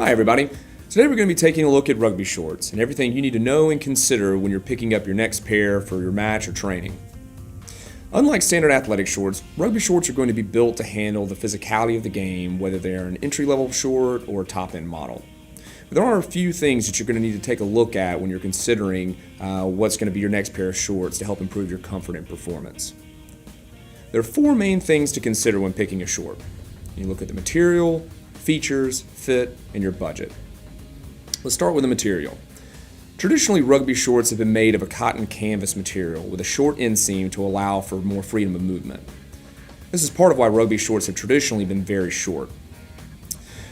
Hi everybody. Today we're going to be taking a look at rugby shorts and everything you need to know and consider when you're picking up your next pair for your match or training. Unlike standard athletic shorts, rugby shorts are going to be built to handle the physicality of the game, whether they're an entry-level short or a top-end model. But there are a few things that you're going to need to take a look at when you're considering what's going to be your next pair of shorts to help improve your comfort and performance. There are four main things to consider when picking a short. You look at the material, features, fit, and your budget. Let's start with the material. Traditionally, rugby shorts have been made of a cotton canvas material with a short inseam to allow for more freedom of movement. This is part of why rugby shorts have traditionally been very short.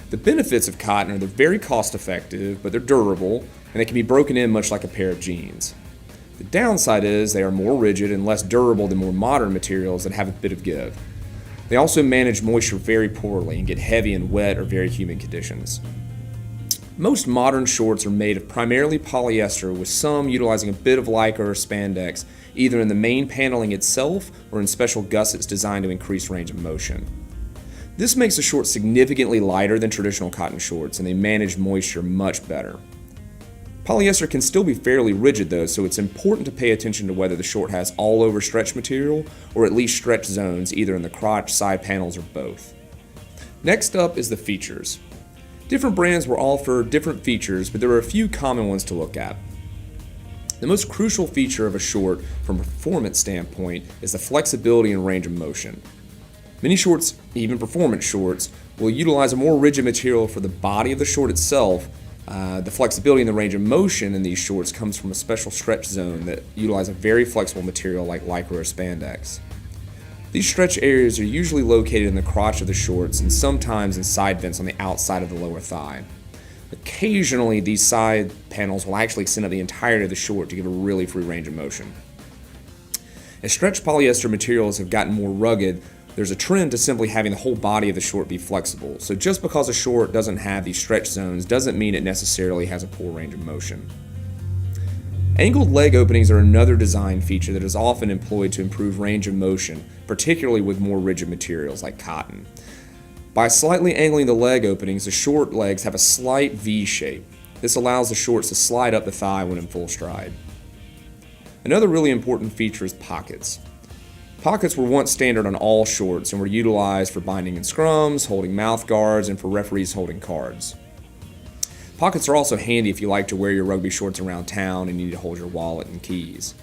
The benefits of cotton are they're very cost effective, but they're durable, and they can be broken in much like a pair of jeans. The downside is they are more rigid and less durable than more modern materials that have a bit of give. They also manage moisture very poorly and get heavy in wet or very humid conditions. Most modern shorts are made of primarily polyester, with some utilizing a bit of lycra or spandex, either in the main paneling itself or in special gussets designed to increase range of motion. This makes the shorts significantly lighter than traditional cotton shorts, and they manage moisture much better. Polyester can still be fairly rigid though, so it's important to pay attention to whether the short has all-over stretch material or at least stretch zones, either in the crotch, side panels, or both. Next up is the features. Different brands will offer different features, but there are a few common ones to look at. The most crucial feature of a short from a performance standpoint is the flexibility and range of motion. Many shorts, even performance shorts, will utilize a more rigid material for the body of the short itself. The flexibility and the range of motion in these shorts comes from a special stretch zone that utilize a very flexible material like lycra or spandex. These stretch areas are usually located in the crotch of the shorts and sometimes in side vents on the outside of the lower thigh. Occasionally, these side panels will actually extend up the entirety of the short to give a really free range of motion. As stretch polyester materials have gotten more rugged, there's a trend to simply having the whole body of the short be flexible. So just because a short doesn't have these stretch zones doesn't mean it necessarily has a poor range of motion. Angled leg openings are another design feature that is often employed to improve range of motion, particularly with more rigid materials like cotton. By slightly angling the leg openings, the short legs have a slight V shape. This allows the shorts to slide up the thigh when in full stride. Another really important feature is pockets. Pockets were once standard on all shorts and were utilized for binding in scrums, holding mouth guards, and for referees holding cards. Pockets are also handy if you like to wear your rugby shorts around town and need to hold your wallet and keys.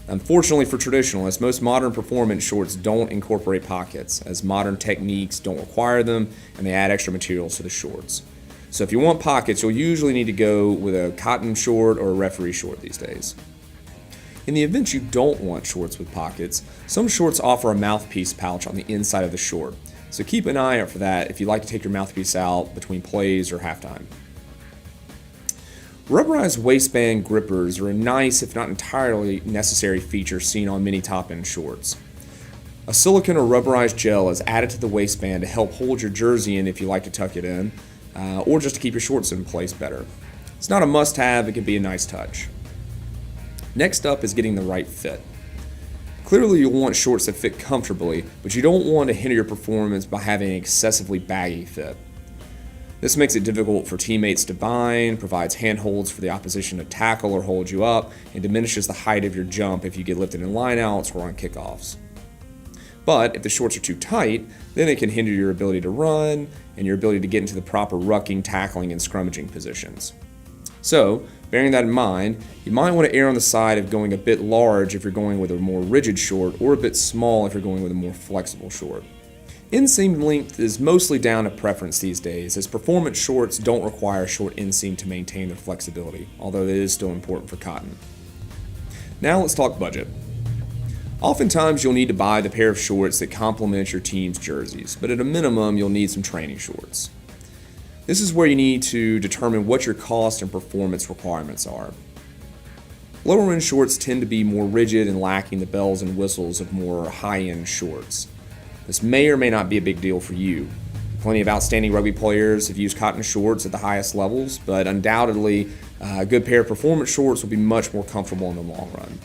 Unfortunately for traditionalists, most modern performance shorts don't incorporate pockets, as modern techniques don't require them and they add extra materials to the shorts. So if you want pockets, you'll usually need to go with a cotton short or a referee short these days. In the event you don't want shorts with pockets, some shorts offer a mouthpiece pouch on the inside of the short, so keep an eye out for that if you like to take your mouthpiece out between plays or halftime. Rubberized waistband grippers are a nice, if not entirely necessary feature seen on many top-end shorts. A silicone or rubberized gel is added to the waistband to help hold your jersey in if you like to tuck it in, or just to keep your shorts in place better. It's not a must-have, it can be a nice touch. Next up is getting the right fit. Clearly you'll want shorts that fit comfortably, but you don't want to hinder your performance by having an excessively baggy fit. This makes it difficult for teammates to bind, provides handholds for the opposition to tackle or hold you up, and diminishes the height of your jump if you get lifted in lineouts or on kickoffs. But if the shorts are too tight, then it can hinder your ability to run and your ability to get into the proper rucking, tackling, and scrummaging positions. So, bearing that in mind, you might want to err on the side of going a bit large if you're going with a more rigid short, or a bit small if you're going with a more flexible short. Inseam length is mostly down to preference these days, as performance shorts don't require a short inseam to maintain their flexibility, although it is still important for cotton. Now let's talk budget. Oftentimes you'll need to buy the pair of shorts that complement your team's jerseys, but at a minimum you'll need some training shorts. This is where you need to determine what your cost and performance requirements are. Lower end shorts tend to be more rigid and lacking the bells and whistles of more high-end shorts. This may or may not be a big deal for you. Plenty of outstanding rugby players have used cotton shorts at the highest levels, but undoubtedly a good pair of performance shorts will be much more comfortable in the long run.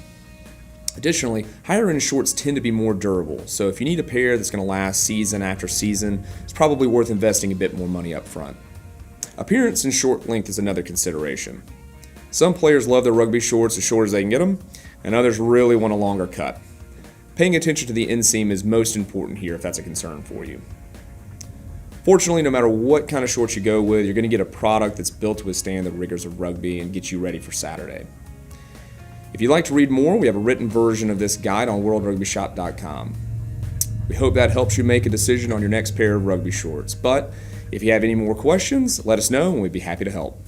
Additionally, higher end shorts tend to be more durable, so if you need a pair that's going to last season after season, it's probably worth investing a bit more money up front. Appearance and short length is another consideration. Some players love their rugby shorts as short as they can get them, and others really want a longer cut. Paying attention to the inseam is most important here if that's a concern for you. Fortunately, no matter what kind of shorts you go with, you're going to get a product that's built to withstand the rigors of rugby and get you ready for Saturday. If you'd like to read more, we have a written version of this guide on worldrugbyshop.com. We hope that helps you make a decision on your next pair of rugby shorts. But if you have any more questions, let us know and we'd be happy to help.